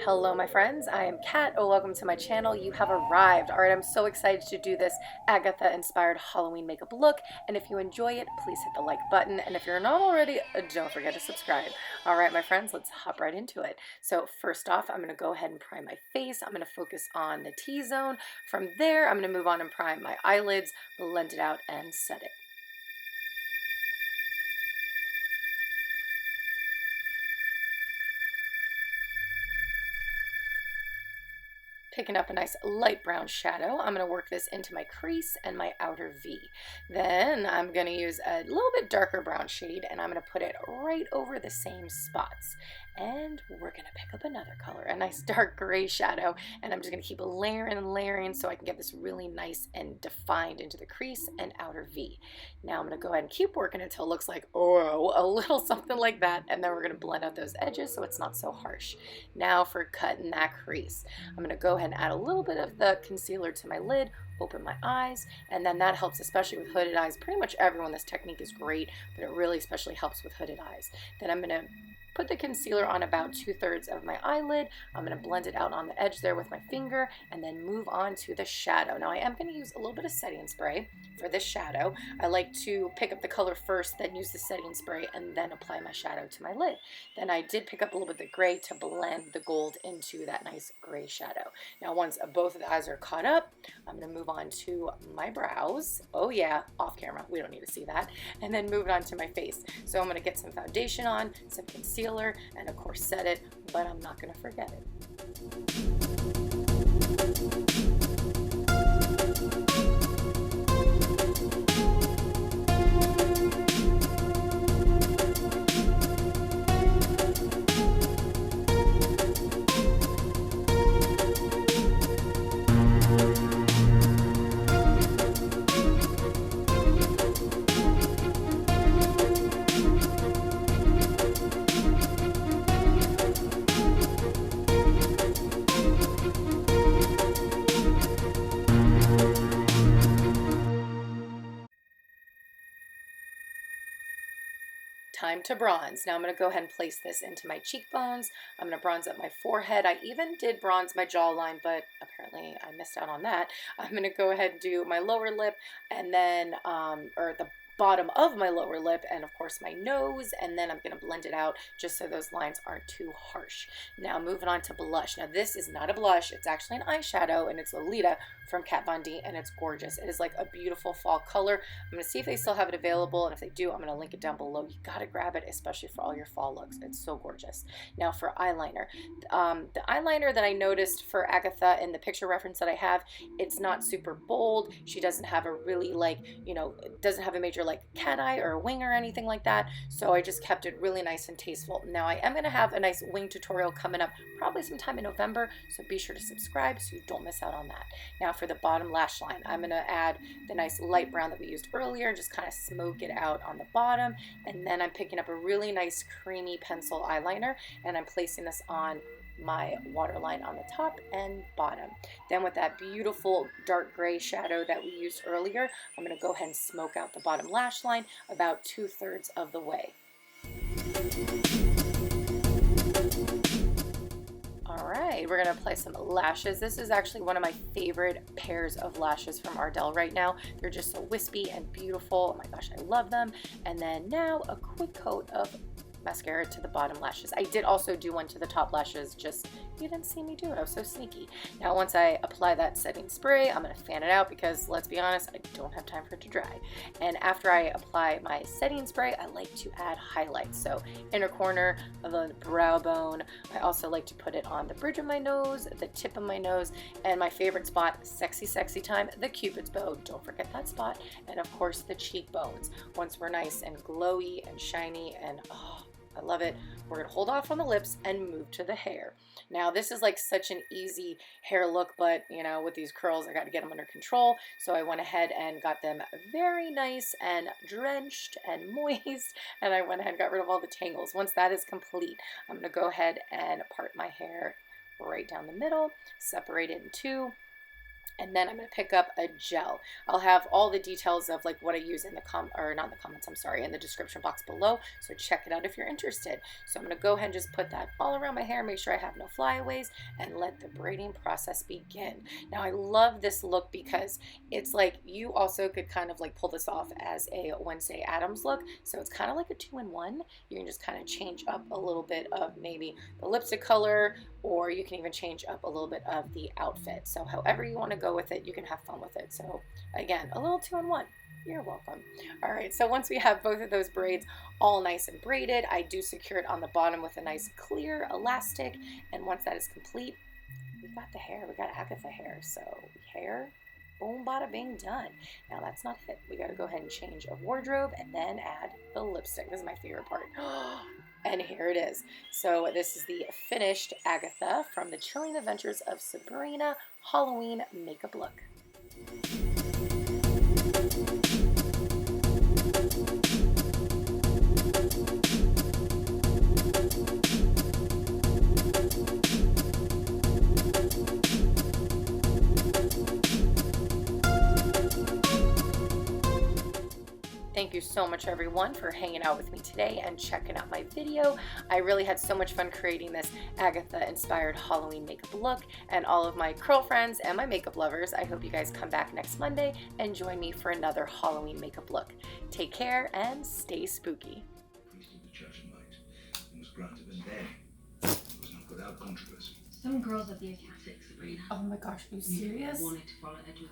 Hello my friends, I am Kat. Welcome to my channel. You have arrived. Alright, I'm so excited to do this Agatha inspired Halloween makeup look, and if you enjoy it, please hit the like button, and if you're not already, don't forget to subscribe. Alright my friends, let's hop right into it. So first off, I'm going to go ahead and prime my face. I'm going to focus on the T-zone. From there, I'm going to move on and prime my eyelids, blend it out, and set it. Picking up a nice light brown shadow, I'm going to work this into my crease and my outer V. Then I'm going to use a little bit darker brown shade and I'm going to put it right over the same spots. And we're going to pick up another color, a nice dark gray shadow, and I'm just going to keep layering and layering so I can get this really nice and defined into the crease and outer V. Now I'm going to go ahead and keep working until it looks like, oh, a little something like that, and then we're going to blend out those edges so it's not so harsh. Now for cutting that crease, I'm going to go ahead and add a little bit of the concealer to my lid, open my eyes, and then that helps especially with hooded eyes. Pretty much everyone, this technique is great, but it really especially helps with hooded eyes. Then I'm going to put the concealer on about 2/3 of my eyelid. I'm going to blend it out on the edge there with my finger and then move on to the shadow. Now I am going to use a little bit of setting spray for this shadow. I like to pick up the color first, then use the setting spray, and then apply my shadow to my lid. Then I did pick up a little bit of the gray to blend the gold into that nice gray shadow. Now once both of the eyes are caught up, I'm going to move on to my brows. Oh yeah, off camera, we don't need to see that. And then move it on to my face. So I'm going to get some foundation on, some concealer, and of course set it, but I'm not going to forget it. Time to bronze. Now I'm going to go ahead and place this into my cheekbones. I'm going to bronze up my forehead. I even did bronze my jawline, but apparently I missed out on that. I'm going to go ahead and do my lower lip and then, or the bottom of my lower lip, and of course my nose, and then I'm going to blend it out just so those lines aren't too harsh. Now moving on to blush. Now this is not a blush, it's actually an eyeshadow, and it's Lolita from Kat Von D, and it's gorgeous. It is like a beautiful fall color. I'm going to see if they still have it available, and if they do, I'm going to link it down below. You got to grab it, especially for all your fall looks. It's so gorgeous. Now for eyeliner. The eyeliner that I noticed for Agatha in the picture reference that I have, it's not super bold. She doesn't have a really it doesn't have a major like cat eye or a wing or anything like that. So I just kept it really nice and tasteful. Now I am going to have a nice wing tutorial coming up probably sometime in November, so be sure to subscribe so you don't miss out on that. Now for the bottom lash line, I'm going to add the nice light brown that we used earlier and just kind of smoke it out on the bottom, and then I'm picking up a really nice creamy pencil eyeliner and I'm placing this on my waterline on the top and bottom. Then with that beautiful dark gray shadow that we used earlier, I'm going to go ahead and smoke out the bottom lash line about 2/3 of the way. Alright, we're going to apply some lashes. This is actually one of my favorite pairs of lashes from Ardell right now. They're just so wispy and beautiful. Oh my gosh, I love them. And then now a quick coat of mascara to the bottom lashes. I did also do one to the top lashes, just you didn't see me do it. I was so sneaky. Now once I apply that setting spray, I'm going to fan it out because let's be honest, I don't have time for it to dry. And after I apply my setting spray, I like to add highlights. So inner corner of the brow bone. I also like to put it on the bridge of my nose, the tip of my nose, and my favorite spot, sexy time, the Cupid's bow. Don't forget that spot. And of course the cheekbones. Once we're nice and glowy and shiny and oh, I love it. We're going to hold off on the lips and move to the hair. Now this is like such an easy hair look, but you know, with these curls I got to get them under control. So I went ahead and got them very nice and drenched and moist, and I went ahead and got rid of all the tangles. Once that is complete, I'm going to go ahead and part my hair right down the middle, separate it in two, And then I'm going to pick up a gel. I'll have all the details of like what I use in the not in the comments, I'm sorry, in the description box below. So check it out if you're interested. So I'm going to go ahead and just put that all around my hair, make sure I have no flyaways, and let the braiding process begin. Now I love this look because it's like you also could kind of like pull this off as a Wednesday Addams look. So it's kind of like a 2-in-1. You can just kind of change up a little bit of maybe the lipstick color, or you can even change up a little bit of the outfit. So however you want to go with it, you can have fun with it. So again, a little 2-in-1. You're welcome. All right, so once we have both of those braids all nice and braided, I do secure it on the bottom with a nice clear elastic. And once that is complete, we got the hair. We got Agatha hair. So hair, boom, bada, bing, done. Now that's not it. We got to go ahead and change a wardrobe and then add the lipstick. This is my favorite part. And here it is. So this is the finished Agatha from the Chilling Adventures of Sabrina Halloween makeup look. Thank you so much everyone for hanging out with me today and checking out my video. I really had so much fun creating this Agatha inspired Halloween makeup look, and all of my curl friends and my makeup lovers, I hope you guys come back next Monday and join me for another Halloween makeup look. Take care and stay spooky. Priest of the Church of Light and was granted a name. It was not without controversy. Some girls of the Academy, Sabrina. Oh my gosh, are you serious? Wanted to follow Edward.